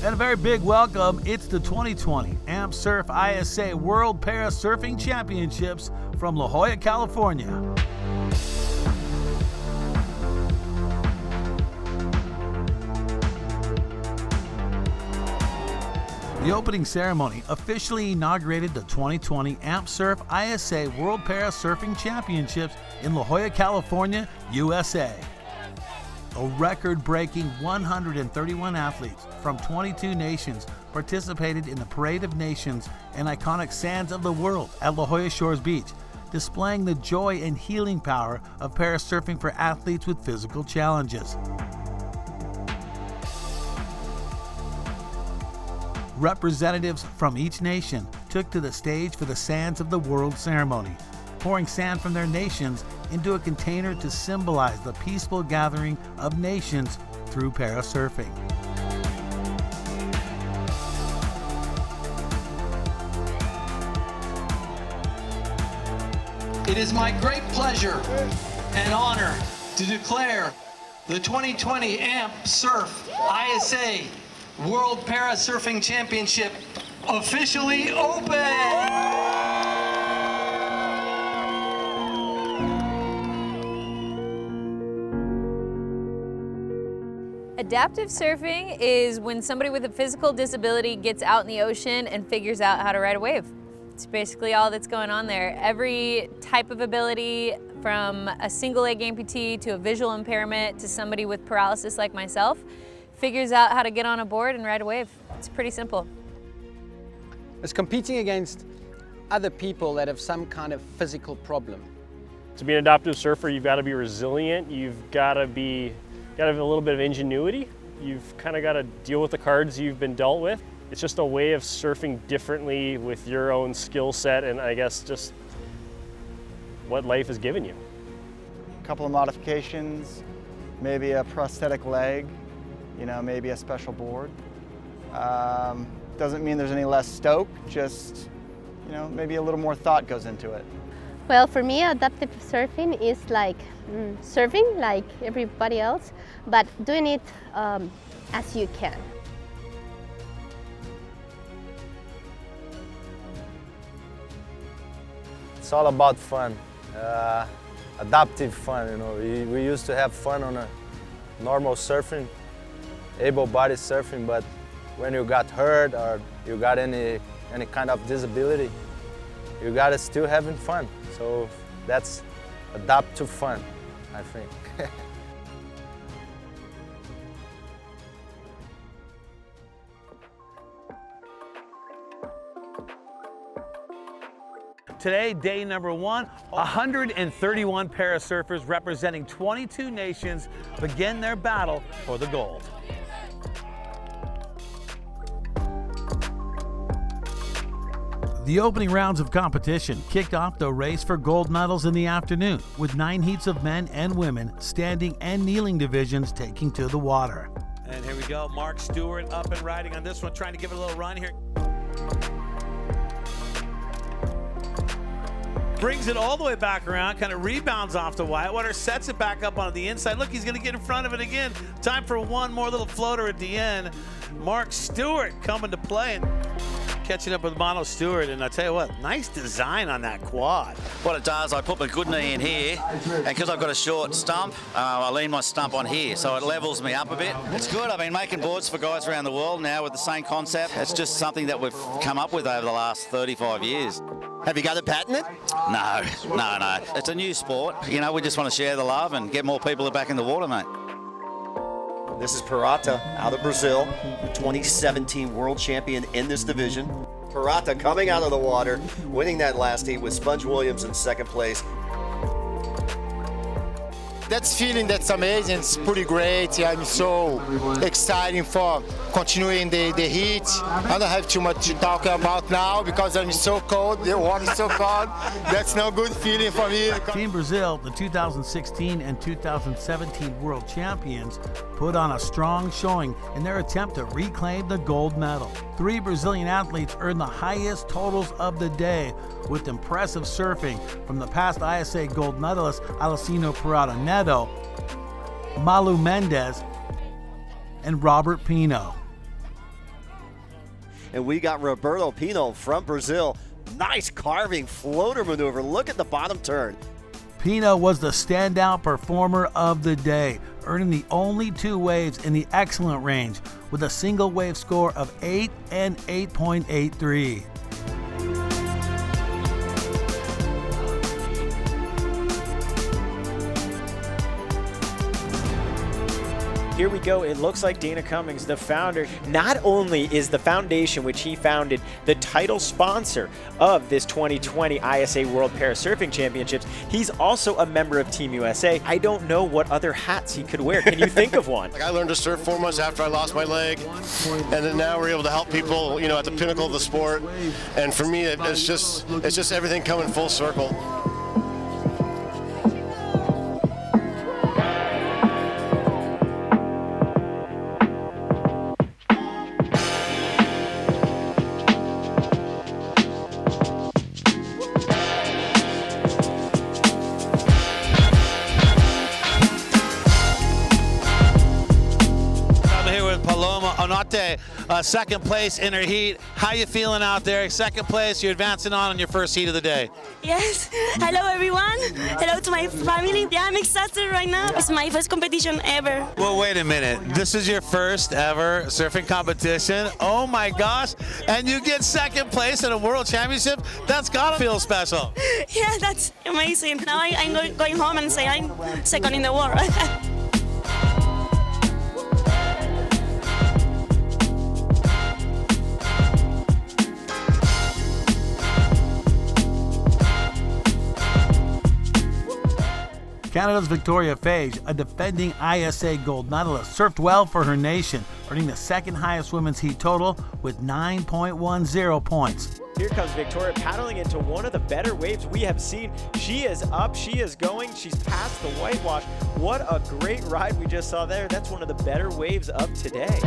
And a very big welcome. It's the 2020 AmpSurf ISA World Para Surfing Championships from La Jolla, California. The opening ceremony officially inaugurated the 2020 AmpSurf ISA World Para Surfing Championships in La Jolla, California, USA. A record-breaking 131 athletes from 22 nations participated in the Parade of Nations and iconic sands of the world at La Jolla Shores Beach, displaying the joy and healing power of parasurfing for athletes with physical challenges. Representatives from each nation took to the stage for the Sands of the World ceremony, pouring sand from their nations into a container to symbolize the peaceful gathering of nations through parasurfing. It is my great pleasure and honor to declare the 2020 AmpSurf ISA World Parasurfing Championship officially open! Adaptive surfing is when somebody with a physical disability gets out in the ocean and figures out how to ride a wave. It's basically all that's going on there. Every type of ability, from a single leg amputee to a visual impairment to somebody with paralysis like myself, figures out how to get on a board and ride a wave. It's pretty simple. It's competing against other people that have some kind of physical problem. To be an adaptive surfer, you've got to be resilient. You've got to have a little bit of ingenuity. You've kind of got to deal with the cards you've been dealt with. It's just a way of surfing differently with your own skill set and I guess just what life has given you. A couple of modifications, maybe a prosthetic leg, maybe a special board. Doesn't mean there's any less stoke, just, maybe a little more thought goes into it. Well, for me, adaptive surfing is like surfing like everybody else, but doing it as you can. It's all about fun, adaptive fun. We used to have fun on a normal surfing, able-bodied surfing, but when you got hurt or you got any kind of disability, you got to still having fun. So that's adapt to fun, I think. Today, day number one, 131 parasurfers representing 22 nations begin their battle for the gold. The opening rounds of competition kicked off the race for gold medals in the afternoon, with 9 heats of men and women, standing and kneeling divisions taking to the water. And here we go, Mark Stewart up and riding on this one, trying to give it a little run here. Brings it all the way back around, kind of rebounds off the Whitewater, sets it back up on the inside. Look, he's going to get in front of it again. Time for one more little floater at the end. Mark Stewart coming to play and catching up with Mono Stewart. And I tell you what, nice design on that quad. What it does, I put my good knee in here, and because I've got a short stump, I lean my stump on here, so it levels me up a bit. It's good. I've been making boards for guys around the world now with the same concept. It's just something that we've come up with over the last 35 years. Have you got to patent it? No. It's a new sport. We just want to share the love and get more people back in the water, mate. This is Pirata out of Brazil, 2017 world champion in this division. Pirata coming out of the water, winning that last heat with Sponge Williams in second place. That's feeling that's amazing. It's pretty great. I'm so excited for continuing the heat. I don't have too much to talk about now because I'm so cold. The water's so cold. That's no good feeling for me. Team Brazil, the 2016 and 2017 world champions, put on a strong showing in their attempt to reclaim the gold medal. 3 Brazilian athletes earned the highest totals of the day with impressive surfing from the past ISA gold medalist Alessino Pirata Neto, Malu Mendes, and Robert Pino. And we got Roberto Pino from Brazil. Nice carving floater maneuver. Look at the bottom turn. Pino was the standout performer of the day, earning the only 2 waves in the excellent range with a single wave score of 8 and 8.83. Here we go. It looks like Dana Cummings, the founder, not only is the foundation which he founded the title sponsor of this 2020 ISA World Parasurfing Championships, he's also a member of Team USA. I don't know what other hats he could wear. Can you think of one? I learned to surf 4 months after I lost my leg, and then now we're able to help people, at the pinnacle of the sport. And for me, it's just everything coming full circle. Second place in her heat. How you feeling out there? Second place, you're advancing on your first heat of the day. Yes. Hello, everyone. Hello to my family. Yeah, I'm excited right now. It's my first competition ever. Well, wait a minute. This is your first ever surfing competition. Oh my gosh. And you get second place at a world championship? That's gotta feel special. Yeah, that's amazing. Now I'm going home and say I'm second in the world. Canada's Victoria Fage, a defending ISA gold medalist, surfed well for her nation, earning the second highest women's heat total with 9.10 points. Here comes Victoria paddling into one of the better waves we have seen. She is up, she is going, she's past the whitewash. What a great ride we just saw there. That's one of the better waves of today.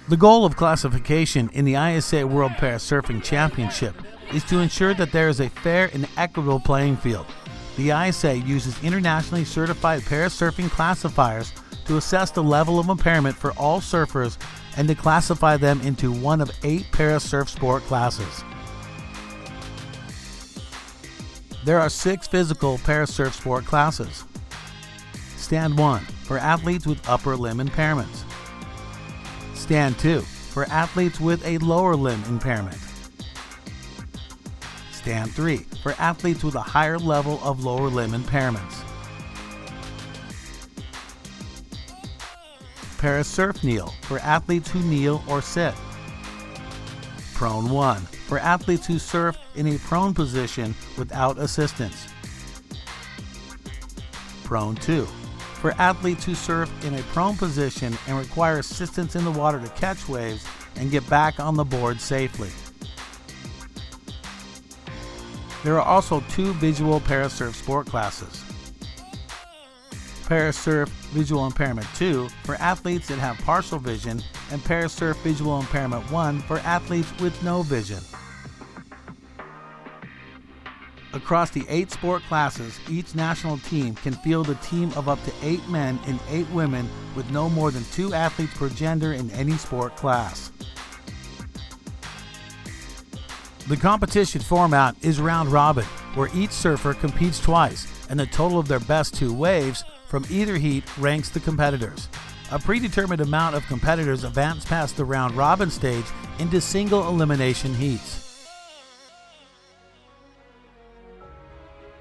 The goal of classification in the ISA World Parasurfing Championship is to ensure that there is a fair and equitable playing field. The ISA uses internationally certified parasurfing classifiers to assess the level of impairment for all surfers and to classify them into one of 8 parasurf sport classes. There are 6 physical parasurf sport classes. Stand 1 for athletes with upper limb impairments. Stand 2 for athletes with a lower limb impairment. Stand 3 for athletes with a higher level of lower limb impairments. Parasurf kneel for athletes who kneel or sit. Prone 1 for athletes who surf in a prone position without assistance. Prone 2 for athletes who surf in a prone position and require assistance in the water to catch waves and get back on the board safely. There are also 2 visual parasurf sport classes. Parasurf Visual Impairment 2 for athletes that have partial vision, and Parasurf Visual Impairment 1 for athletes with no vision. Across the 8 sport classes, each national team can field a team of up to 8 men and 8 women with no more than 2 athletes per gender in any sport class. The competition format is round robin, where each surfer competes twice, and the total of their best 2 waves from either heat ranks the competitors. A predetermined amount of competitors advance past the round robin stage into single elimination heats.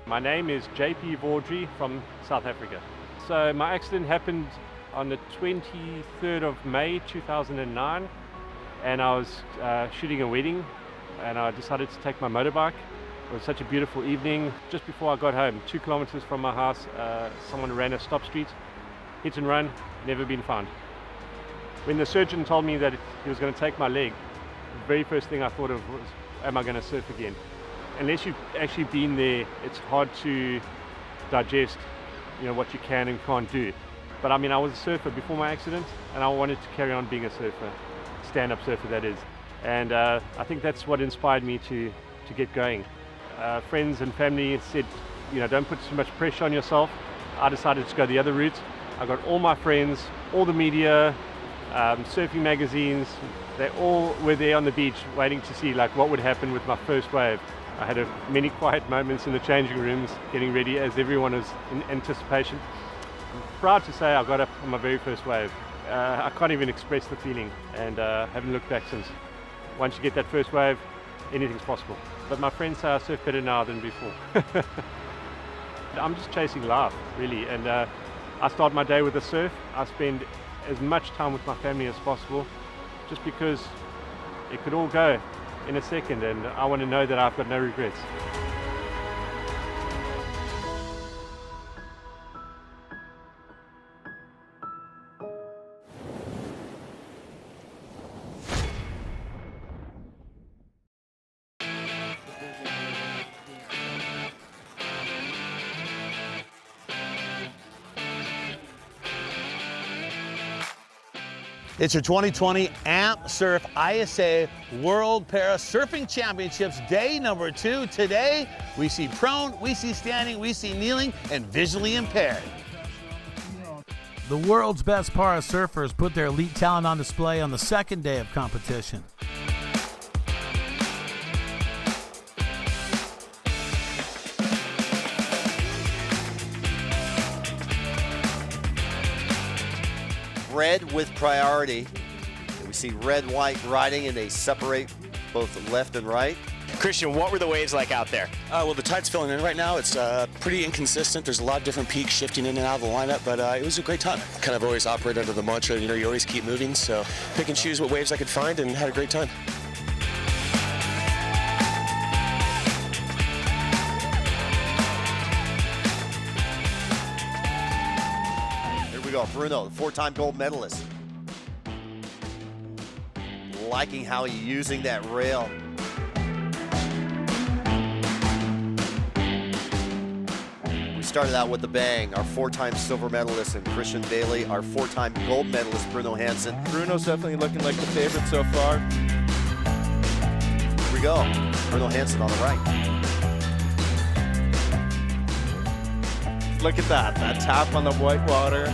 My name is JP Vaudry from South Africa. So my accident happened on the 23rd of May 2009, and I was shooting a wedding, and I decided to take my motorbike. It was such a beautiful evening. Just before I got home, 2 kilometers from my house, someone ran a stop street, hit and run, never been found. When the surgeon told me that he was going to take my leg, the very first thing I thought of was, am I going to surf again? Unless you've actually been there, it's hard to digest, what you can and can't do. But I mean, I was a surfer before my accident, and I wanted to carry on being a surfer, stand-up surfer that is. And I think that's what inspired me to get going. Friends and family said, don't put too much pressure on yourself. I decided to go the other route. I got all my friends, all the media, surfing magazines, they all were there on the beach waiting to see like what would happen with my first wave. I had many quiet moments in the changing rooms, getting ready as everyone was in anticipation. I'm proud to say I got up on my very first wave. I can't even express the feeling, and haven't looked back since. Once you get that first wave, anything's possible. But my friends say I surf better now than before. I'm just chasing life, really, and I start my day with a surf. I spend as much time with my family as possible, just because it could all go in a second, and I want to know that I've got no regrets. It's your 2020 AmpSurf ISA World Para Surfing Championships day number 2. Today, we see prone, we see standing, we see kneeling, and visually impaired. The world's best para surfers put their elite talent on display on the second day of competition. Red with priority. And we see red, white riding, and they separate both left and right. Christian, what were the waves like out there? Well, the tide's filling in right now. It's pretty inconsistent. There's a lot of different peaks shifting in and out of the lineup, but it was a great time. Kind of always operate under the mantra, you always keep moving, so pick and choose what waves I could find and had a great time. Bruno, the 4-time gold medalist. Liking how he's using that rail. We started out with the bang. Our 4-time silver medalist and Christian Bailey, our 4-time gold medalist Bruno Hansen. Bruno's definitely looking like the favorite so far. Here we go. Bruno Hansen on the right. Look at that tap on the white water.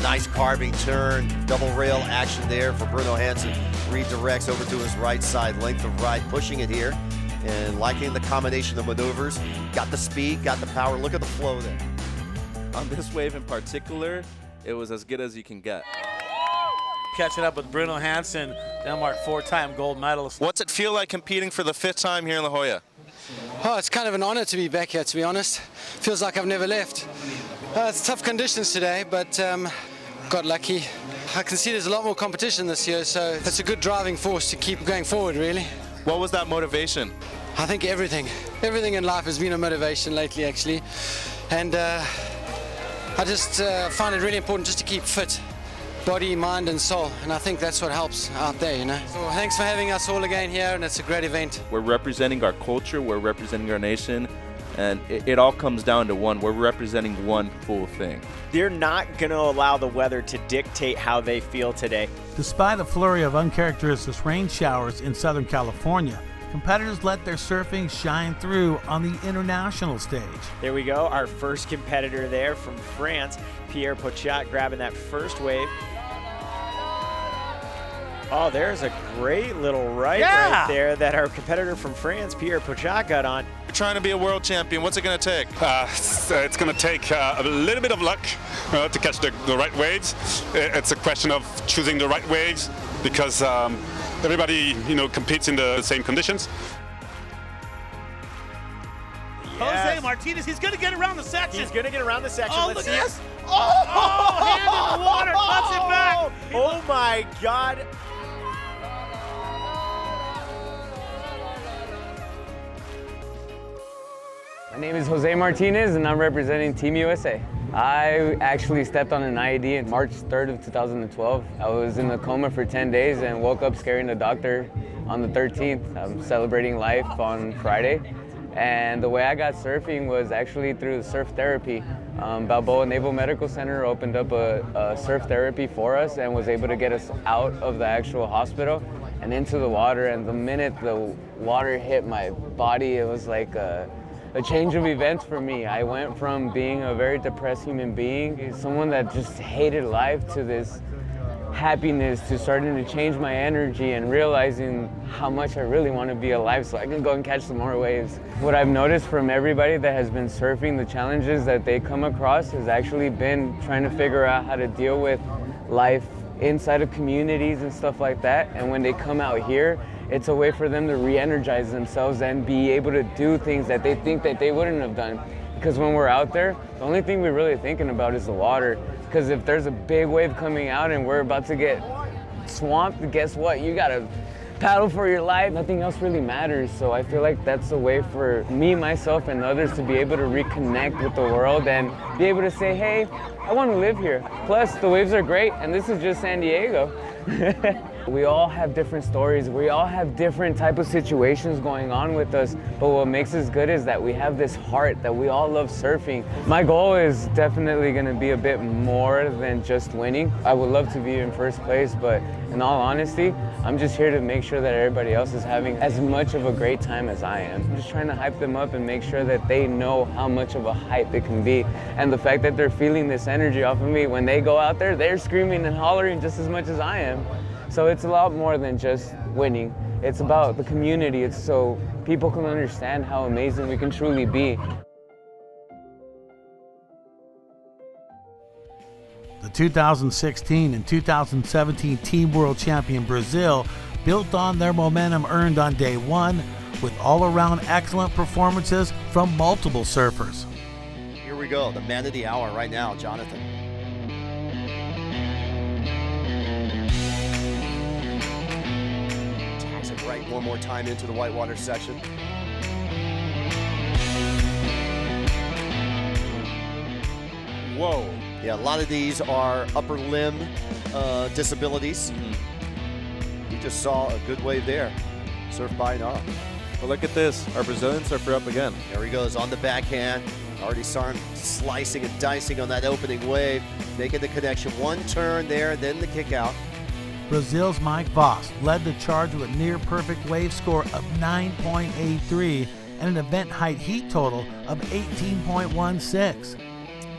Nice carving turn, double rail action there for Bruno Hansen. Redirects over to his right side, length of right, pushing it here, and liking the combination of maneuvers. Got the speed, got the power. Look at the flow there. On this wave in particular, it was as good as you can get. Catching up with Bruno Hansen, Denmark 4-time gold medalist. What's it feel like competing for the 5th time here in La Jolla? Oh, it's kind of an honor to be back here, to be honest. Feels like I've never left. It's tough conditions today, but got lucky. I can see there's a lot more competition this year, so it's a good driving force to keep going forward, really. What was that motivation? I think everything. Everything in life has been a motivation lately, actually. And I just find it really important just to keep fit. Body, mind, and soul. And I think that's what helps out there, So thanks for having us all again here, and it's a great event. We're representing our culture, we're representing our nation, and it all comes down to one. We're representing one full thing. They're not going to allow the weather to dictate how they feel today. Despite a flurry of uncharacteristic rain showers in Southern California, competitors let their surfing shine through on the international stage. There we go, our first competitor there from France, Pierre Pochat, grabbing that first wave. Oh, there's a great little right there that our competitor from France, Pierre Pochat, got on. You're trying to be a world champion. What's it going to take? It's going to take a little bit of luck to catch the right waves. It's a question of choosing the right waves because everybody, competes in the same conditions. Yes. Jose Martinez, he's going to get around the section. He's going to get around the section. Oh, Let's look see at this. Oh, hand in the water, cuts it back. Oh my God. My name is Jose Martinez and I'm representing Team USA. I actually stepped on an IED on March 3rd of 2012. I was in a coma for 10 days and woke up scaring the doctor on the 13th. I'm celebrating life on Friday. And the way I got surfing was actually through surf therapy. Balboa Naval Medical Center opened up a surf therapy for us and was able to get us out of the actual hospital and into the water. And the minute the water hit my body, it was like a change of events for me. I went from being a very depressed human being, someone that just hated life, to this happiness, to starting to change my energy and realizing how much I really want to be alive so I can go and catch some more waves. What I've noticed from everybody that has been surfing, the challenges that they come across has actually been trying to figure out how to deal with life inside of communities and stuff like that. And when they come out here, it's a way for them to re-energize themselves and be able to do things that they think that they wouldn't have done. Because when we're out there, the only thing we're really thinking about is the water. Because if there's a big wave coming out and we're about to get swamped, guess what? You gotta paddle for your life. Nothing else really matters. So I feel like that's a way for me, myself, and others to be able to reconnect with the world and be able to say, hey, I want to live here. Plus, the waves are great, and this is just San Diego. We all have different stories. We all have different type of situations going on with us. But what makes us good is that we have this heart that we all love surfing. My goal is definitely going to be a bit more than just winning. I would love to be in first place, but in all honesty, I'm just here to make sure that everybody else is having as much of a great time as I am. I'm just trying to hype them up and make sure that they know how much of a hype it can be. And the fact that they're feeling this energy off of me, when they go out there, they're screaming and hollering just as much as I am. So it's a lot more than just winning. It's about the community. It's so people can understand how amazing we can truly be. The 2016 and 2017 Team World Champion Brazil built on their momentum earned on day one with all-around excellent performances from multiple surfers. Here we go, the man of the hour right now, Jonathan. Tags it right one more time into the whitewater section. Whoa. Yeah, a lot of these are upper limb disabilities. We just saw a good wave there. Surfed by Nara. But look at this, our Brazilian surfer up again. There he goes on the backhand. Already saw him slicing and dicing on that opening wave, making the connection. One turn there, then the kick out. Brazil's Mike Voss led the charge with a near-perfect wave score of 9.83 and an event height heat total of 18.16.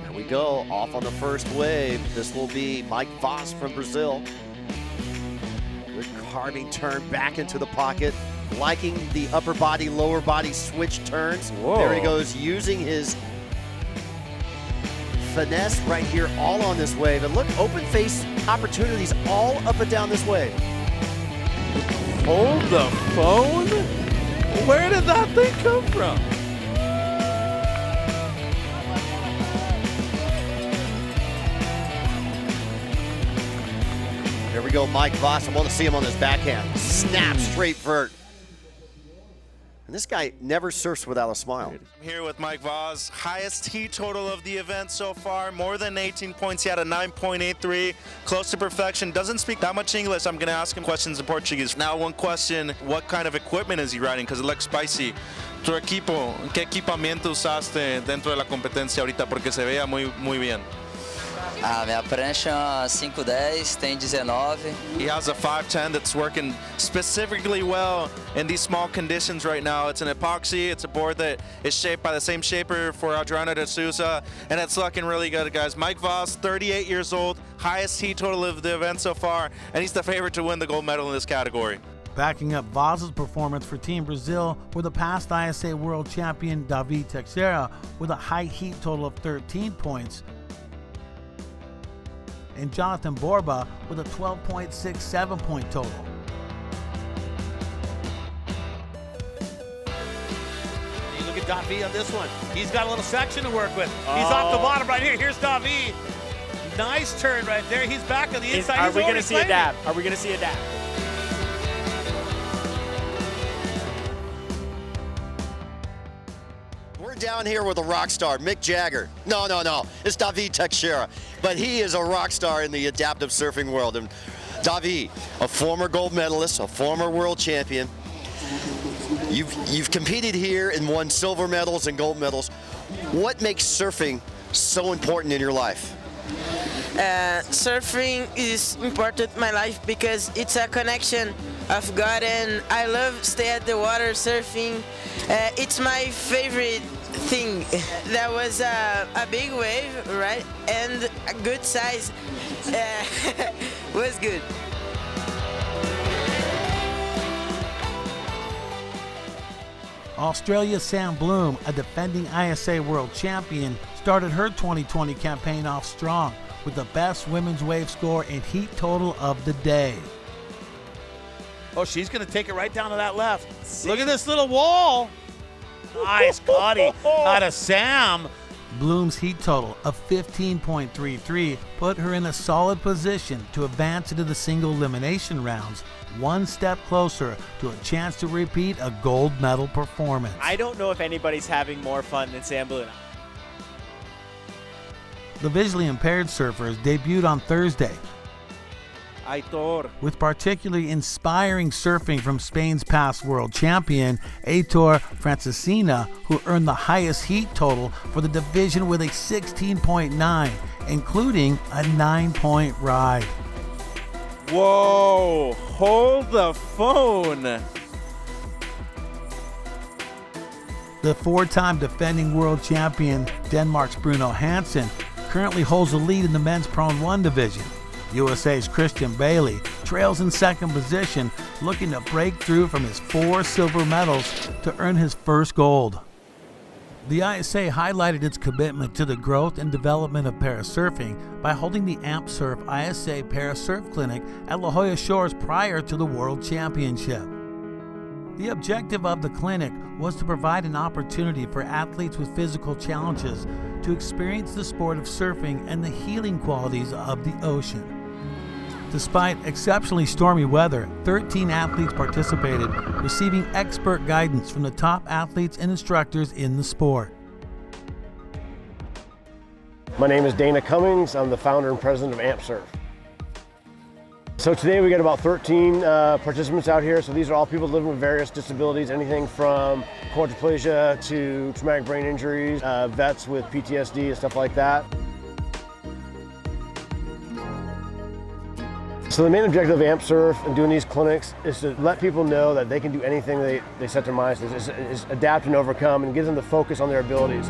There we go, off on the first wave. This will be Mike Voss from Brazil. Good carving turn back into the pocket. Liking the upper body, lower body switch turns. Whoa. There he goes, using his finesse right here all on this wave. And look, open face opportunities all up and down this wave. Hold the phone? Where did that thing come from? There we go, Mike Voss. I want to see him on his backhand. Snap straight vert. And this guy never surfs without a smile. I'm here with Mike Voss, highest heat total of the event so far, more than 18 points. He had a 9.83, close to perfection. Doesn't speak that much English. I'm going to ask him questions in Portuguese. Now, one question, what kind of equipment is he riding? Because it looks spicy. Tu equipo, ¿qué equipamiento usaste dentro de la competencia ahorita? Porque se veía muy bien. Minha prancha 510 tem 19. He has a 510 that's working specifically well in these small conditions right now. It's an epoxy. It's a board that is shaped by the same shaper for Adriano de Souza, and it's looking really good, guys. Mike Voss, 38 years old, highest heat total of the event so far, and he's the favorite to win the gold medal in this category. Backing up Voss's performance for Team Brazil were the past ISA World Champion David Teixeira with a high heat total of 13 points, and Jonathan Borba with a 12.67 point total. You look at David on this one. He's got a little section to work with. He's off the bottom right here. Here's David. Nice turn right there. He's back on the inside. Are we going to see a dab? Are we going to see a dab? Down here with a rock star, Mick Jagger. No, it's David Teixeira, but he is a rock star in the adaptive surfing world. And David, a former gold medalist, a former world champion. You've competed here and won silver medals and gold medals. What makes surfing so important in your life? Surfing is important in my life because it's a connection of God, and I love stay at the water surfing. It's my favorite thing. That was a big wave, right? And a good size. Was good. Australia's Sam Bloom, a defending ISA World Champion, started her 2020 campaign off strong with the best women's wave score and heat total of the day. Oh, she's going to take it right down to that left. Look at this little wall. Nice, Cotty. Out of Sam. Bloom's heat total of 15.33 put her in a solid position to advance into the single elimination rounds, one step closer to a chance to repeat a gold medal performance. I don't know if anybody's having more fun than Sam Bloom. The visually impaired surfers debuted on Thursday with particularly inspiring surfing from Spain's past world champion, Aitor Francesina, who earned the highest heat total for the division with a 16.9, including a 9-point ride. Whoa, hold the phone. The four-time defending world champion, Denmark's Bruno Hansen, currently holds the lead in the men's Prone 1 division. USA's Christian Bailey trails in second position, looking to break through from his 4 silver medals to earn his first gold. The ISA highlighted its commitment to the growth and development of parasurfing by holding the AmpSurf ISA Parasurf Clinic at La Jolla Shores prior to the World Championship. The objective of the clinic was to provide an opportunity for athletes with physical challenges to experience the sport of surfing and the healing qualities of the ocean. Despite exceptionally stormy weather, 13 athletes participated, receiving expert guidance from the top athletes and instructors in the sport. My name is Dana Cummings. I'm the founder and president of AmpSurf. So today we got about 13 participants out here. So these are all people living with various disabilities, anything from quadriplegia to traumatic brain injuries, vets with PTSD and stuff like that. So the main objective of AmpSurf and doing these clinics is to let people know that they can do anything they set their minds to, is adapt and overcome, and give them the focus on their abilities.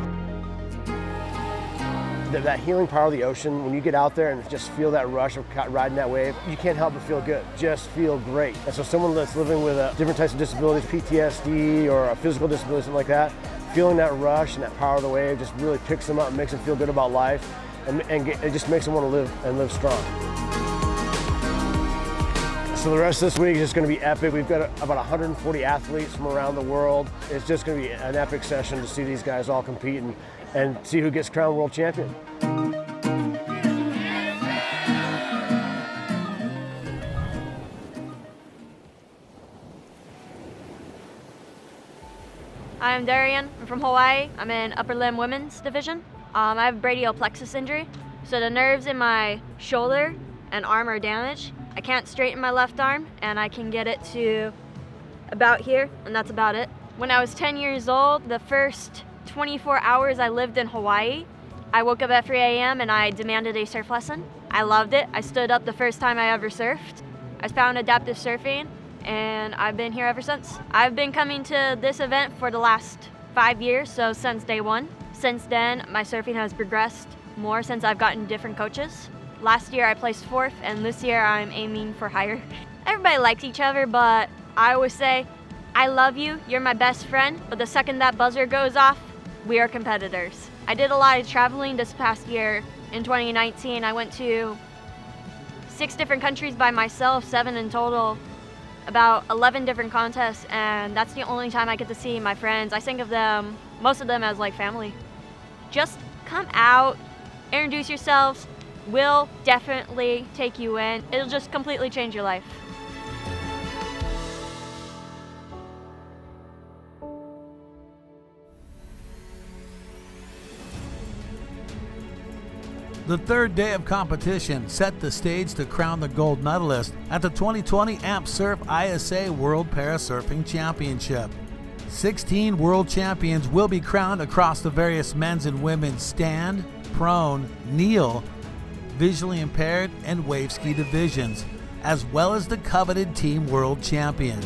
That healing power of the ocean, when you get out there and just feel that rush of riding that wave, you can't help but feel good, just feel great. And so someone that's living with different types of disabilities, PTSD or a physical disability, something like that, feeling that rush and that power of the wave just really picks them up and makes them feel good about life, and it just makes them want to live and live strong. So the rest of this week is just going to be epic. We've got about 140 athletes from around the world. It's just going to be an epic session to see these guys all compete and see who gets crowned world champion. I'm Darian. I'm from Hawaii. I'm in upper limb women's division. I have brachial plexus injury, so the nerves in my shoulder and arm are damaged. I can't straighten my left arm, and I can get it to about here, and that's about it. When I was 10 years old, the first 24 hours I lived in Hawaii, I woke up at 3 a.m. and I demanded a surf lesson. I loved it. I stood up the first time I ever surfed. I found adaptive surfing, and I've been here ever since. I've been coming to this event for the last 5 years, so since day one. Since then, my surfing has progressed more since I've gotten different coaches. Last year I placed 4th, and this year I'm aiming for higher. Everybody likes each other, but I always say, I love you, you're my best friend, but the second that buzzer goes off, we are competitors. I did a lot of traveling this past year. In 2019, I went to 6 different countries by myself, 7 in total, about 11 different contests, and that's the only time I get to see my friends. I think of them, most of them, as like family. Just come out, introduce yourselves. We'll definitely take you in. It'll just completely change your life. The third day of competition set the stage to crown the gold medalist at the 2020 AmpSurf ISA World Parasurfing Championship. 16 world champions will be crowned across the various men's and women's stand, prone, kneel, visually impaired, and wave ski divisions, as well as the coveted Team World Champion.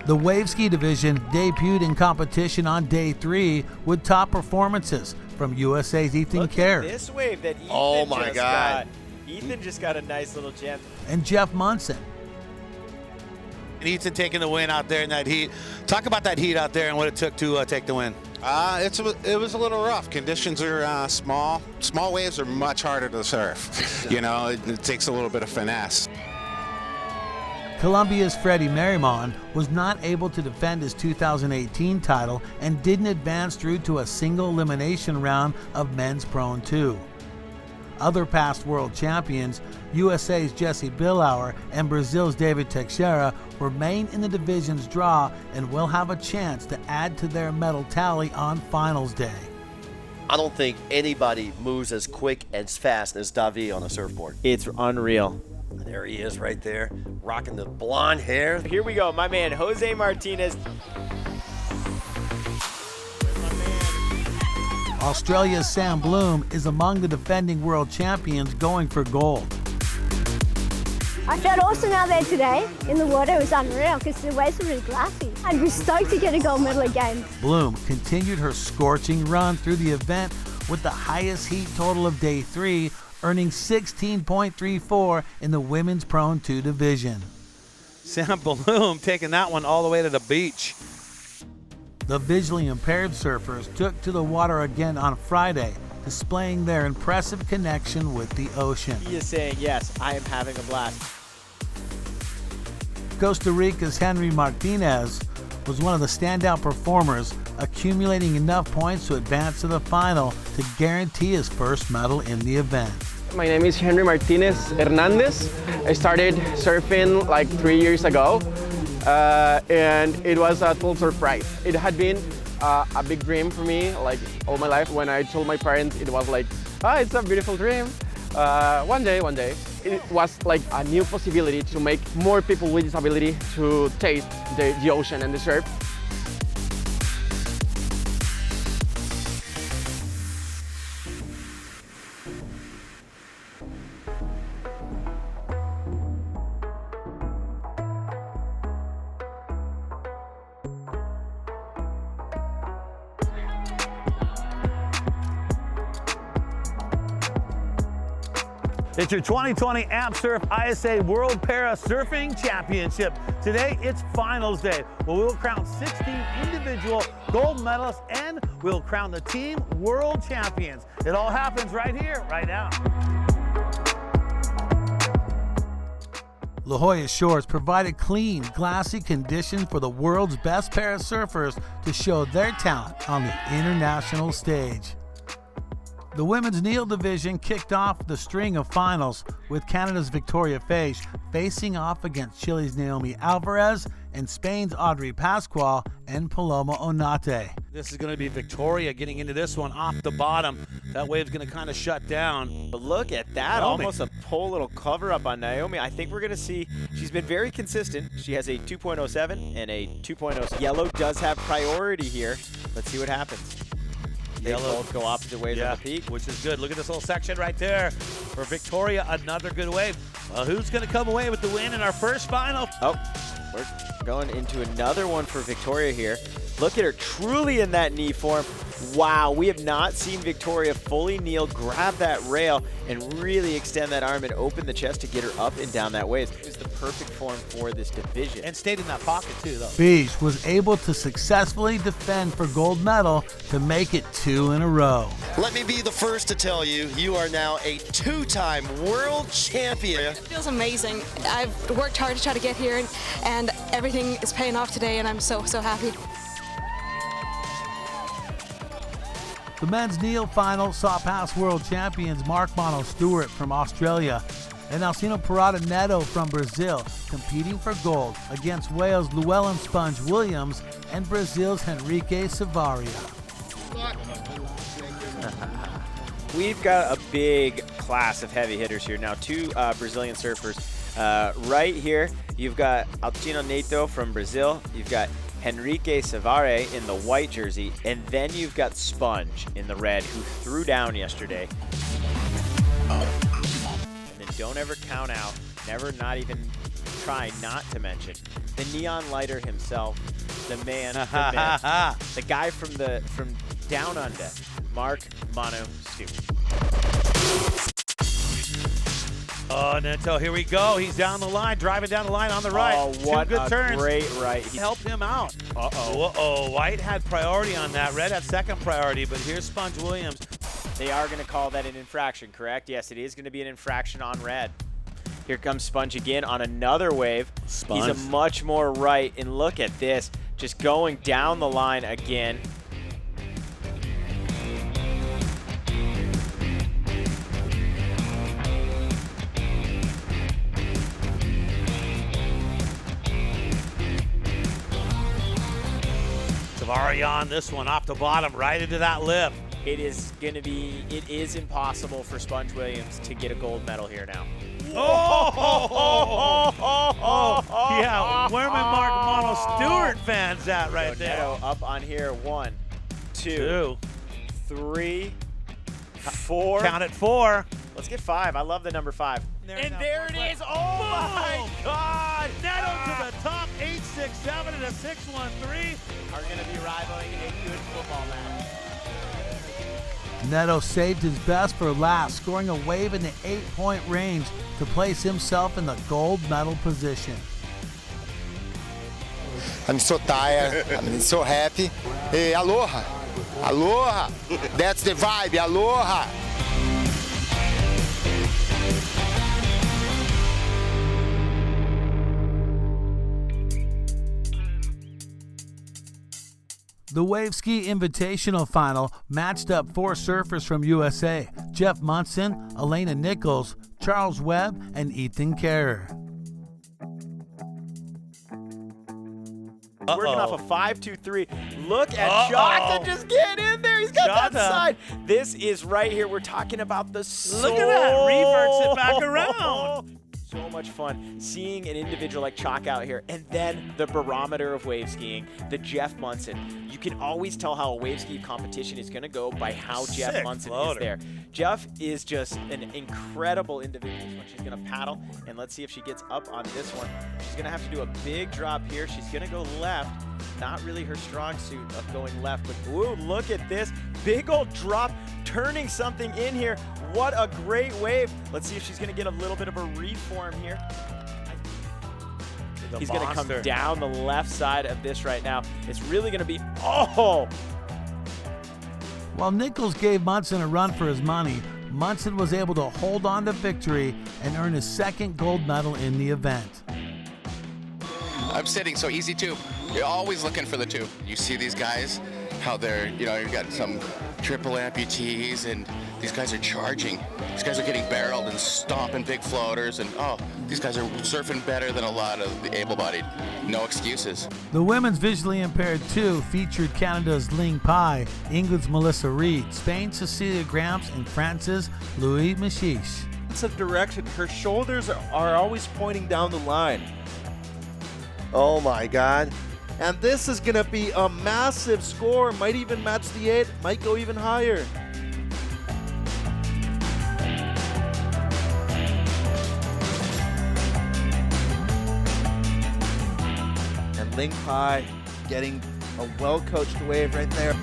The wave ski division debuted in competition on day 3 with top performances from USA's Ethan Kerr. This wave that Ethan got. Ethan just got a nice little gem. And Jeff Munson. And Ethan taking the win out there in that heat. Talk about that heat out there and what it took to take the win. It was a little rough. Conditions are small. Small waves are much harder to surf. You know, it takes a little bit of finesse. Colombia's Freddie Merrimon was not able to defend his 2018 title and didn't advance through to a single elimination round of men's prone 2. Other past world champions, USA's Jesse Billauer and Brazil's David Teixeira, remain in the division's draw and will have a chance to add to their medal tally on finals day. I don't think anybody moves as quick and fast as Davi on a surfboard. It's unreal. There he is right there, rocking the blonde hair. Here we go, my man, Jose Martinez. Australia's Sam Bloom is among the defending world champions going for gold. I felt awesome out there today. In the water, it was unreal because the waves were really glassy. I'd be stoked to get a gold medal again. Bloom continued her scorching run through the event with the highest heat total of day 3, earning 16.34 in the women's prone 2 division. Sam Bloom taking that one all the way to the beach. The visually impaired surfers took to the water again on Friday, displaying their impressive connection with the ocean. He is saying, yes, I am having a blast. Costa Rica's Henry Martinez was one of the standout performers, accumulating enough points to advance to the final to guarantee his first medal in the event. My name is Henry Martinez Hernandez. I started surfing like 3 years ago, and it was a total surprise. It had been a big dream for me, like all my life. When I told my parents, it was like, it's a beautiful dream. One day. It was like a new possibility to make more people with disability to taste the ocean and the surf. It's your 2020 AmpSurf ISA World Para Surfing Championship. Today, it's finals day, where we'll crown 16 individual gold medalists and we'll crown the team world champions. It all happens right here, right now. La Jolla Shores provided clean, glassy conditions for the world's best para surfers to show their talent on the international stage. The women's kneel division kicked off the string of finals with Canada's Victoria Fage facing off against Chile's Naomi Alvarez and Spain's Audrey Pascual and Paloma Onate. This is going to be Victoria getting into this one off the bottom. That wave's going to kind of shut down. But look at that, Naomi. almost a pull little cover up on Naomi. I think we're going to see, she's been very consistent. She has a 2.07 and a 2.06. Yellow does have priority here. Let's see what happens. They both go opposite ways on the peak. Which is good. Look at this little section right there. For Victoria, another good wave. Well, who's going to come away with the win in our first final? Oh, we're going into another one for Victoria here. Look at her, truly in that knee form. Wow, we have not seen Victoria fully kneel, grab that rail, and really extend that arm and open the chest to get her up and down that wave. It was the perfect form for this division. And stayed in that pocket too, though. Fage was able to successfully defend for gold medal to make it 2 in a row. Let me be the first to tell you, you are now a 2-time world champion. It feels amazing. I've worked hard to try to get here, and everything is paying off today, and I'm so happy. The men's kneel final saw past world champions Mark Mono Stewart from Australia and Alcino Parada Neto from Brazil competing for gold against Wales' Llewellyn Sponge Williams and Brazil's Henrique Savaria. We've got a big class of heavy hitters here now. 2 Brazilian surfers right here. You've got Alcino Neto from Brazil. You've got Henrique Savare in the white jersey, and then you've got Sponge in the red, who threw down yesterday. And then don't ever count out, never not even try not to mention the neon lighter himself, the man, the myth, the guy from down under, Mark Manu Stu. Oh, Neto, here we go. He's down the line, driving down the line on the right. Oh, what 2 good turns. Great right. He helped him out. Uh-oh. White had priority on that. Red had second priority, but here's Sponge Williams. They are going to call that an infraction, correct? Yes, it is going to be an infraction on red. Here comes Sponge again on another wave. Sponge. He's a much more right, and look at this. Just going down the line again. Savare on this one, off the bottom, right into that lip. It is impossible for Sponge Williams to get a gold medal here now. Yeah, where are my Mark Mono Stewart fans at right there? Neto up on here, 1, 2, 3, 4. Count it 4. Let's get 5. I love the number 5. And there it is. Oh my God! Neto to the top, 8-6-7 and a 6-1-3. Are going to be rivaling a good football match. Neto saved his best for last, scoring a wave in the 8-point range to place himself in the gold medal position. I'm so tired. I'm so happy. Hey, aloha. Aloha. That's the vibe. Aloha. The Wave Ski Invitational Final matched up 4 surfers from USA: Jeff Munson, Elena Nichols, Charles Webb, and Ethan Kerr. Working off a 5-2-3. Look at Jota just get in there. He's got that side. This is right here. We're talking about the soul. Look at that. Reverts it back around. So much fun seeing an individual like Chalk out here, and then the barometer of wave skiing, the Jeff Munson. You can always tell how a wave ski competition is going to go by how Jeff Munson is there. Jeff is just an incredible individual. She's going to paddle, and let's see if she gets up on this one. She's going to have to do a big drop here. She's going to go left. Not really her strong suit of going left, but ooh, look at this big old drop, turning something in here. What a great wave. Let's see if she's going to get a little bit of a reform here. He's going to come down the left side of this right now. It's really going to be, While Nichols gave Munson a run for his money, Munson was able to hold on to victory and earn his 2nd gold medal in the event. I'm sitting, so easy tube. You're always looking for the tube. You see these guys, how they're, you've got some triple amputees, and these guys are charging. These guys are getting barreled and stomping big floaters, and these guys are surfing better than a lot of the able-bodied. No excuses. The women's visually impaired 2 featured Canada's Ling Pai, England's Melissa Reed, Spain's Cecilia Gramps, and France's Louis Michiche. Sense of direction. Her shoulders are always pointing down the line. Oh my God. And this is going to be a massive score. Might even match the 8, might go even higher. And Ling Pai getting a well-coached wave right there.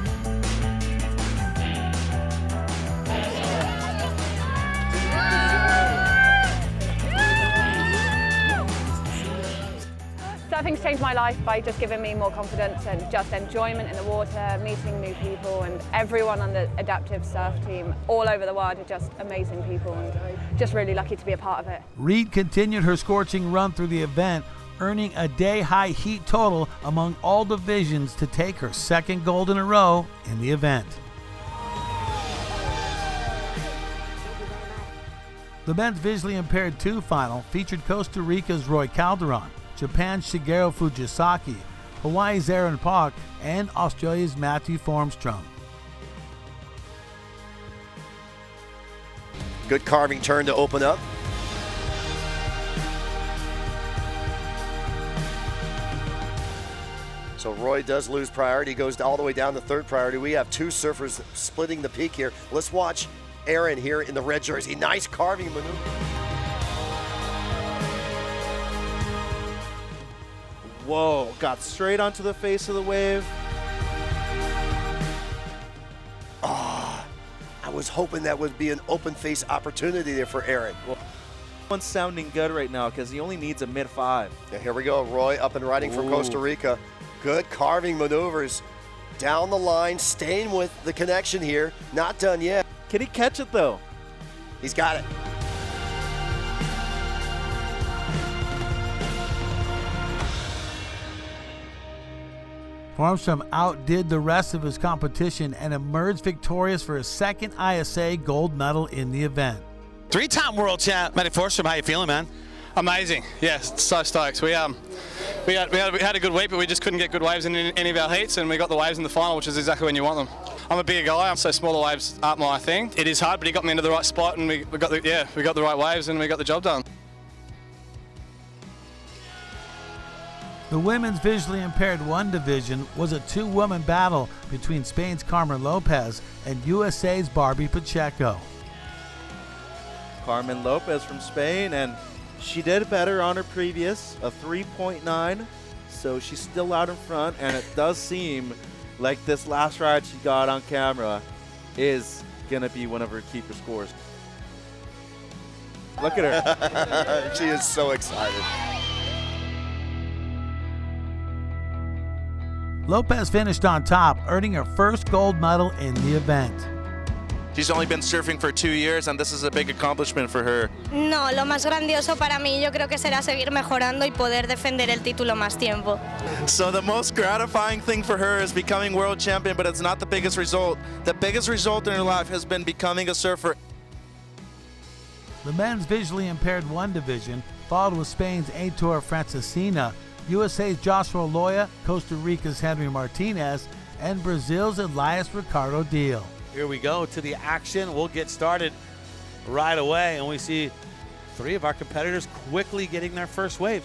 Surfing's changed my life by just giving me more confidence and just enjoyment in the water, meeting new people, and everyone on the adaptive surf team all over the world are just amazing people, and just really lucky to be a part of it. Reed continued her scorching run through the event, earning a day-high heat total among all divisions to take her 2nd gold in a row in the event. The men's visually impaired 2 final featured Costa Rica's Roy Calderon, Japan's Shigeru Fujisaki, Hawaii's Aaron Pak, and Australia's Matthew Formstrom. Good carving turn to open up. So So Roy does lose priority, goes all the way down to third priority. We have two surfers splitting the peak here. Let's watch Aaron here in the red jersey. Nice carving maneuver. Whoa, got straight onto the face of the wave. I was hoping that would be an open face opportunity there for Aaron. Well, one's sounding good right now because he only needs a mid-5. Yeah, here we go, Roy up and riding from Costa Rica. Good carving maneuvers down the line, staying with the connection here. Not done yet. Can he catch it though? He's got it. Formstrom outdid the rest of his competition and emerged victorious for his second ISA gold medal in the event. Three-time world champ, Matty Forsstrom. How you feeling, man? Amazing. Yes, so stoked. We had a good week, but we just couldn't get good waves in any of our heats, and we got the waves in the final, which is exactly when you want them. I'm a bigger guy, so smaller waves aren't my thing. It is hard, but he got me into the right spot, and we got the right waves, and we got the job done. The women's visually impaired 1 division was a 2-woman battle between Spain's Carmen Lopez and USA's Barbie Pacheco. Carmen Lopez from Spain, and she did better on her previous, a 3.9, so she's still out in front, and it does seem like this last ride she got on camera is going to be one of her keeper scores. Look at her. She is so excited. Lopez finished on top, earning her first gold medal in the event. She's only been surfing for 2 years, and this is a big accomplishment for her. No, lo más grandioso para mí yo creo que será seguir mejorando y poder defender el título más tiempo. So the most gratifying thing for her is becoming world champion, but it's not the biggest result. The biggest result in her life has been becoming a surfer. The men's visually impaired 1 division followed with Spain's Aitor Francesina, USA's Joshua Loya, Costa Rica's Henry Martinez, and Brazil's Elias Ricardo Deal. Here we go to the action. We'll get started right away, and we see 3 of our competitors quickly getting their first wave.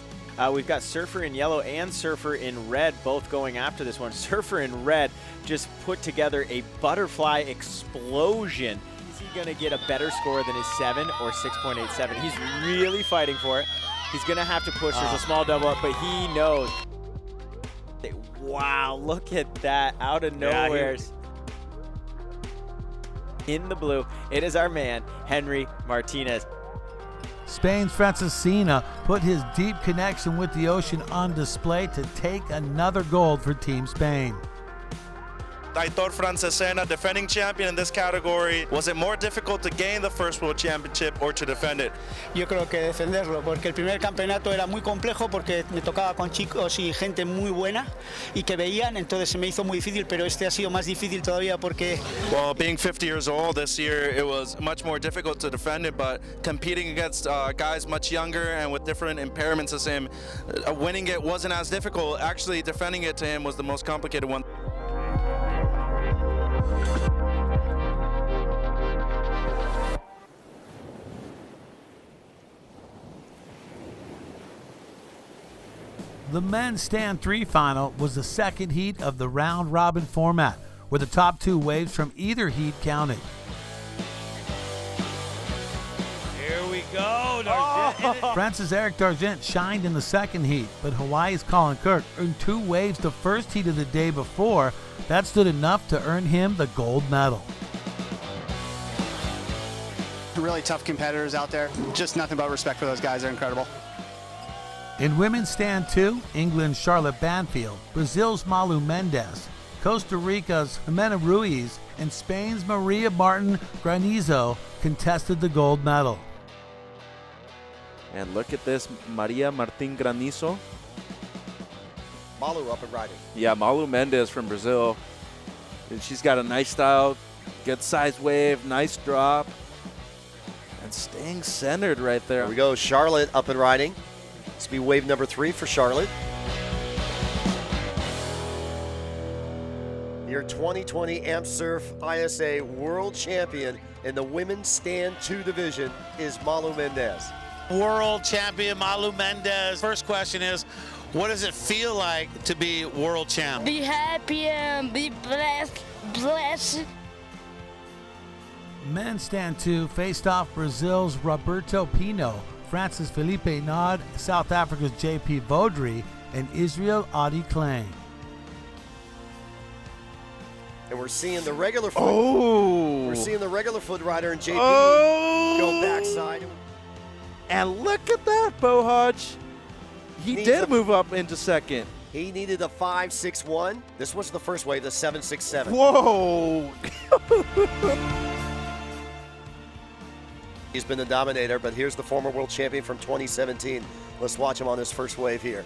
We've got Surfer in yellow and Surfer in red both going after this one. Surfer in red just put together a butterfly explosion. Is he going to get a better score than his 7 or 6.87? He's really fighting for it. He's going to have to push. There's a small double up, but he knows. Wow, look at that. Out of nowhere. In the blue, it is our man, Henry Martinez. Spain's Francesina put his deep connection with the ocean on display to take another gold for Team Spain. Aitor Francesina, defending champion in this category. Was it more difficult to gain the first world championship or to defend it? Yo creo que defenderlo, porque el primer campeonato era muy complejo porque me tocaba con chicos y gente muy buena y que veían, entonces se me hizo muy difícil, pero este ha sido más difícil todavía porque... Well, being 50 years old this year, it was much more difficult to defend it, but competing against guys much younger and with different impairments as him, winning it wasn't as difficult. Actually, defending it to him was the most complicated one. The men's stand 3 final was the second heat of the round-robin format, where the top 2 waves from either heat counted. Here we go. Dargent. Francis-Eric Dargent shined in the second heat, but Hawaii's Colin Kirk earned 2 waves the first heat of the day before. That stood enough to earn him the gold medal. Really tough competitors out there. Just nothing but respect for those guys. They're incredible. In women's stand 2, England's Charlotte Banfield, Brazil's Malu Mendes, Costa Rica's Jimena Ruiz, and Spain's Maria Martin Granizo contested the gold medal. And look at this, Maria Martin Granizo. Malu up and riding. Yeah, Malu Mendes from Brazil. And she's got a nice style, good size wave, nice drop, and staying centered right there. There we go, Charlotte up and riding. This will be wave number 3 for Charlotte. Your 2020 AmpSurf ISA World Champion in the Women's Stand 2 division is Malu Mendes. World champion Malu Mendes. First question is, What does it feel like to be world champ? Be happy and be blessed. Men's stand 2 faced off Brazil's Roberto Pino, France's Felipe Naud, South Africa's JP Vaudry, and Israel Adi Klang. And we're seeing the regular foot. Oh! We're seeing the regular foot rider and JP go backside. And look at that, Bo Hodge. He did move up into second. He needed a 5.61. This was the first wave, the 7.67. Whoa! He's been the dominator, but here's the former world champion from 2017. Let's watch him on this first wave here.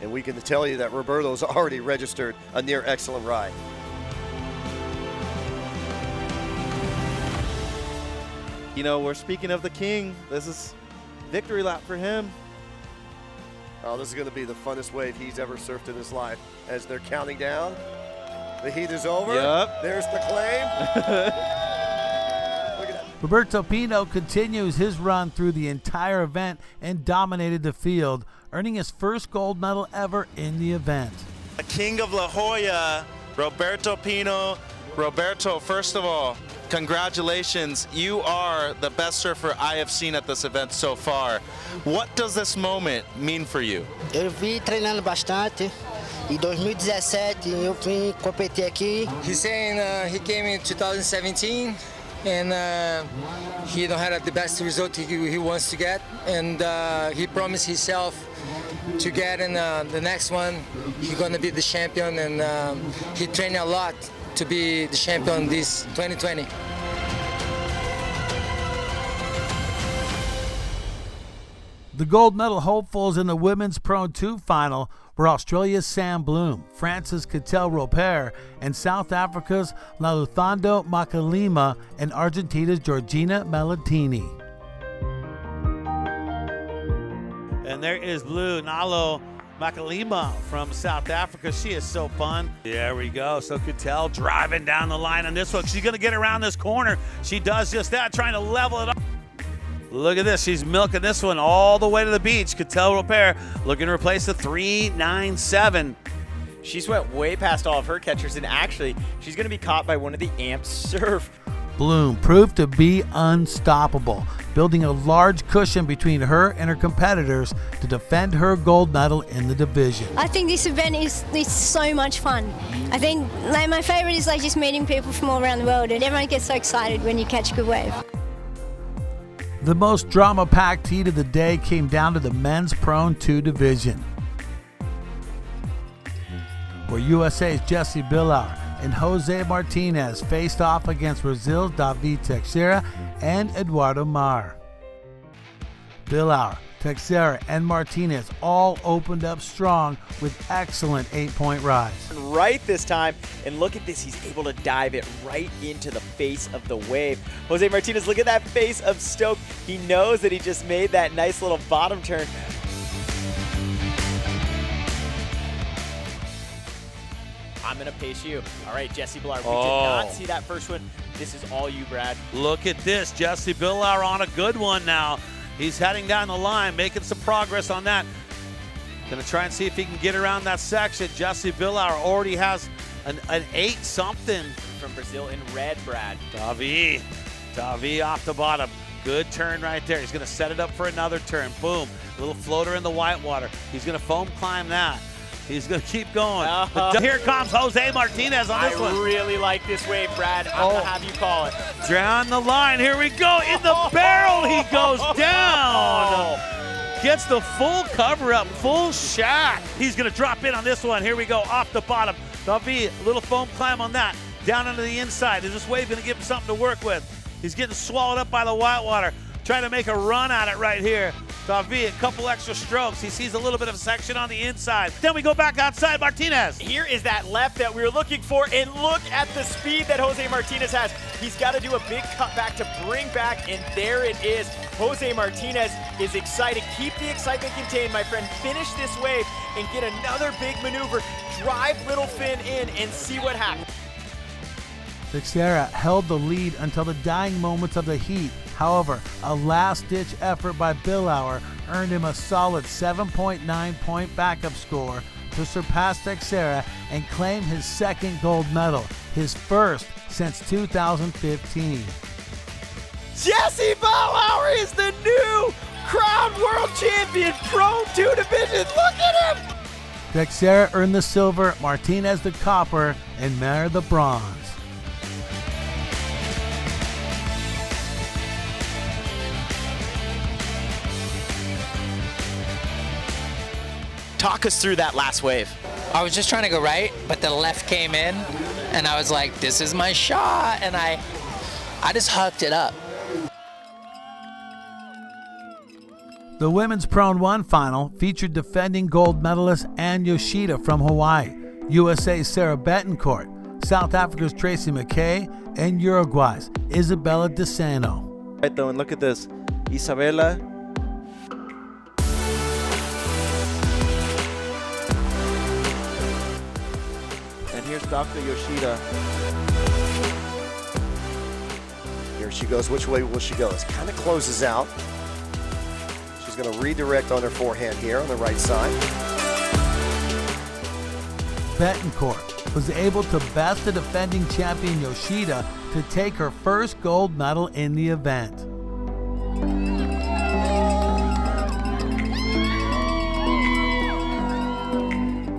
And we can tell you that Roberto's already registered a near excellent ride. You know, we're speaking of the king. This is victory lap for him. Oh, this is going to be the funnest wave he's ever surfed in his life. As they're counting down, the heat is over. Yep. There's the claim. Roberto Pino continues his run through the entire event and dominated the field, earning his first gold medal ever in the event. The king of La Jolla, Roberto Pino. Roberto, first of all, congratulations. You are the best surfer I have seen at this event so far. What does this moment mean for you? Eu vim treinando bastante. Em 2017 eu vim competir aqui. He's saying he came in 2017 and he had the best result he wants to get, and he promised himself to get in the next one. He's gonna be the champion, and he trained a lot to be the champion this 2020. The gold medal hopefuls in the women's Prone 2 final were Australia's Sam Bloom, France's Catel Roper, and South Africa's Laluthando Makalima and Argentina's Georgina Malatini. And there is Blue Nalo Makalima from South Africa. She is so fun. There we go. So Catel driving down the line on this one. She's going to get around this corner. She does just that, trying to level it up. Look at this. She's milking this one all the way to the beach. Catel Roper looking to replace the 3.97. She's went way past all of her catchers, and actually, she's going to be caught by one of the AmpSurf. Bloom proved to be unstoppable, building a large cushion between her and her competitors to defend her gold medal in the division. I think this event is so much fun. I think my favorite is just meeting people from all around the world, and everyone gets so excited when you catch a good wave. The most drama-packed heat of the day came down to the men's Prone 2 division, where USA's Jesse Billauer and Jose Martinez faced off against Brazil's David Teixeira and Eduardo Mar. Billauer, Teixeira, and Martinez all opened up strong with excellent 8-point rides. Right this time, and look at this, he's able to dive it right into the face of the wave. Jose Martinez, look at that face of stoke. He knows that he just made that nice little bottom turn. I'm going to pace you. All right, Jesse Billauer, we did not see that first one. This is all you, Brad. Look at this. Jesse Billauer on a good one now. He's heading down the line, making some progress on that. Going to try and see if he can get around that section. Jesse Billauer already has an 8-something. From Brazil in red, Brad. Davi off the bottom. Good turn right there. He's going to set it up for another turn. Boom. A little floater in the whitewater. He's going to foam climb that. He's going to keep going. But here comes Jose Martinez on this one. I really like this wave, Brad. I'm going to have you call it. Down the line. Here we go. In the barrel, he goes down. Gets the full cover up, full shot. He's going to drop in on this one. Here we go, off the bottom. Davi, a little foam climb on that. Down into the inside. Is this wave going to give him something to work with? He's getting swallowed up by the whitewater. Trying to make a run at it right here. Davi, a couple extra strokes. He sees a little bit of section on the inside. Then we go back outside, Martinez. Here is that left that we were looking for, and look at the speed that Jose Martinez has. He's got to do a big cutback to bring back, and there it is. Jose Martinez is excited. Keep the excitement contained, my friend. Finish this wave and get another big maneuver. Drive Little Finn in and see what happens. Teixeira held the lead until the dying moments of the heat. However, a last-ditch effort by Billauer earned him a solid 7.9-point backup score to surpass Teixeira and claim his second gold medal, his first since 2015. Jesse Bauer is the new crowned world champion, Pro 2 division. Look at him! Teixeira earned the silver, Martinez the copper, and Mayer the bronze. Talk us through that last wave. I was just trying to go right, but the left came in, and I was like, this is my shot, and I just hucked it up. The women's Prone 1 final featured defending gold medalist Ann Yoshida from Hawaii, USA's Sarah Betancourt, South Africa's Tracy McKay, and Uruguay's Isabella DeSano. Right though, and look at this, Isabella. And here's Dr. Yoshida. Here she goes. Which way will she go? It kind of closes out. She's going to redirect on her forehand here on the right side. Betancourt was able to best the defending champion Yoshida to take her first gold medal in the event.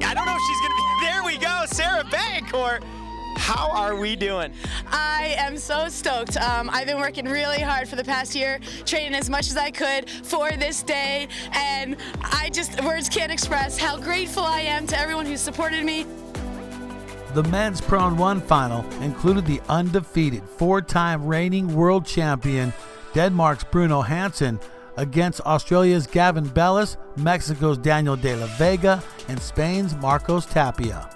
I don't know if she's going to be... There we go, Sarah Betancourt. How are we doing? I am so stoked. I've been working really hard for the past year, training as much as I could for this day, and words can't express how grateful I am to everyone who supported me. The men's Prone 1 final included the undefeated four-time reigning world champion Denmark's Bruno Hansen against Australia's Gavin Bellis, Mexico's Daniel de la Vega, and Spain's Marcos Tapia.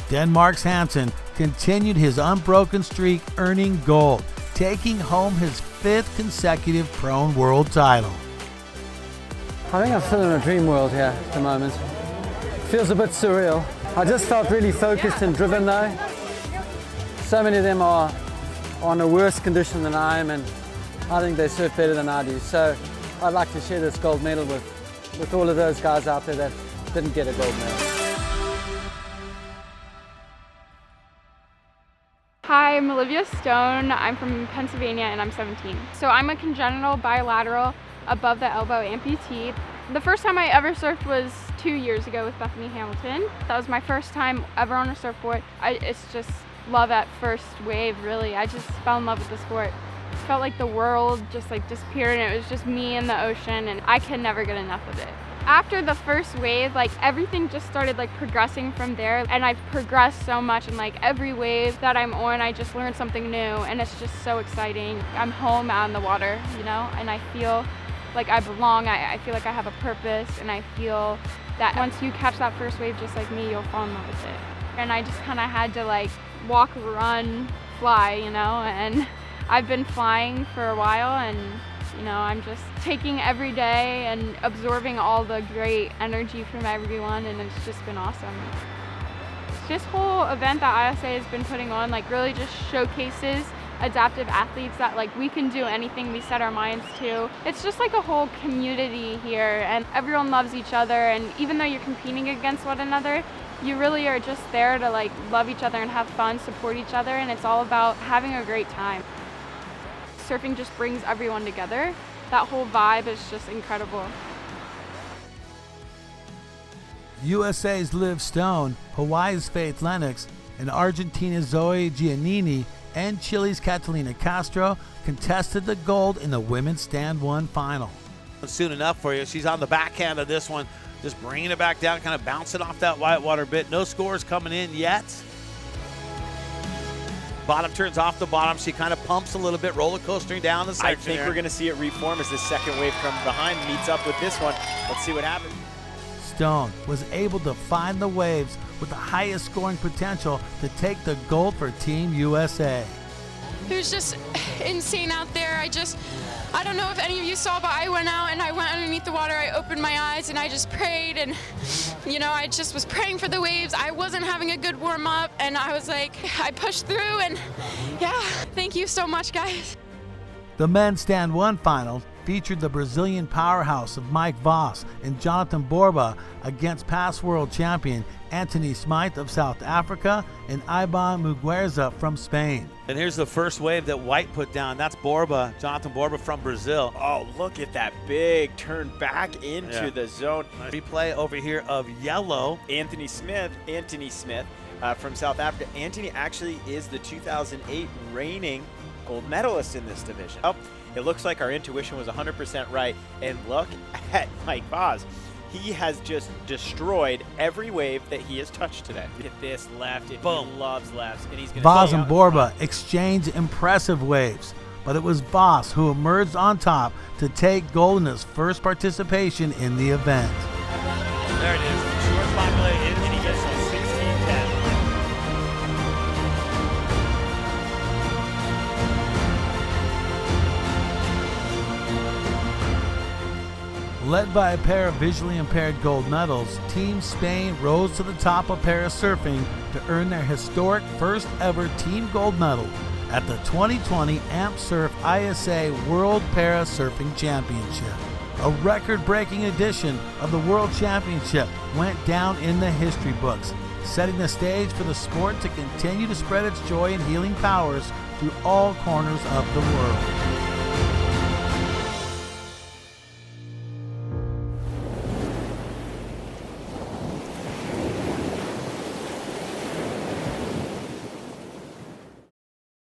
Denmark's Hansen continued his unbroken streak, earning gold, taking home his fifth consecutive Prone world title. I think I'm still in a dream world here at the moment. It feels a bit surreal. I just felt really focused and driven though. So many of them are on a worse condition than I am, and I think they surf better than I do. So I'd like to share this gold medal with all of those guys out there that didn't get a gold medal. Hi, I'm Olivia Stone. I'm from Pennsylvania and I'm 17. So I'm a congenital bilateral above the elbow amputee. The first time I ever surfed was 2 years ago with Bethany Hamilton. That was my first time ever on a surfboard. It's just love at first wave, really. I just fell in love with the sport. It felt like the world just like disappeared and it was just me in the ocean, and I could never get enough of it. After the first wave, like everything just started like progressing from there, and I've progressed so much, and like every wave that I'm on, I just learned something new, and it's just so exciting. I'm home out in the water, you know, and I feel like I belong. I feel like I have a purpose, and I feel that once you catch that first wave just like me, you'll fall in love with it. And I just kind of had to like walk, run, fly, you know, and I've been flying for a while, and you know, I'm just taking every day and absorbing all the great energy from everyone, and it's just been awesome. This whole event that ISA has been putting on like really just showcases adaptive athletes that like we can do anything we set our minds to. It's just like a whole community here, and everyone loves each other, and even though you're competing against one another, you really are just there to like love each other and have fun, support each other, and it's all about having a great time. Surfing just brings everyone together. That whole vibe is just incredible. USA's Liv Stone, Hawaii's Faith Lennox, and Argentina's Zoe Giannini and Chile's Catalina Castro contested the gold in the women's Stand 1 final. Soon enough for you. She's on the backhand of this one, just bringing it back down, kind of bouncing off that whitewater bit. No scores coming in yet. Bottom turns off the bottom. She kind of pumps a little bit, roller coastering down the section. I think we're going to see it reform as the second wave from behind meets up with this one. Let's see what happens. Stone was able to find the waves with the highest scoring potential to take the gold for Team USA. It was just insane out there. I don't know if any of you saw, but I went out and I went underneath the water. I opened my eyes and I just prayed, and you know, I just was praying for the waves. I wasn't having a good warm up, and I was like, I pushed through, and yeah, thank you so much, guys. The men's stand 1 final featured the Brazilian powerhouse of Mike Voss and Jonathan Borba against past world champion Anthony Smythe of South Africa and Iban Muguerza from Spain. And here's the first wave that White put down. That's Borba, Jonathan Borba from Brazil. Oh, look at that big turn back into the zone. Nice replay over here of yellow. Anthony Smith from South Africa. Anthony actually is the 2008 reigning gold medalist in this division. Oh, it looks like our intuition was 100% right. And look at Mike Voss. He has just destroyed every wave that he has touched today. Look at this left. Boom. He loves lefts. And he's going to Voss and Borba exchanged impressive waves, but it was Voss who emerged on top to take gold in his first participation in the event. There it is. Short populated, and he gets a 16-10. Led by a pair of visually impaired gold medals, Team Spain rose to the top of parasurfing to earn their historic first ever team gold medal at the 2020 AmpSurf ISA World Parasurfing Championship. A record-breaking edition of the World Championship went down in the history books, setting the stage for the sport to continue to spread its joy and healing powers through all corners of the world.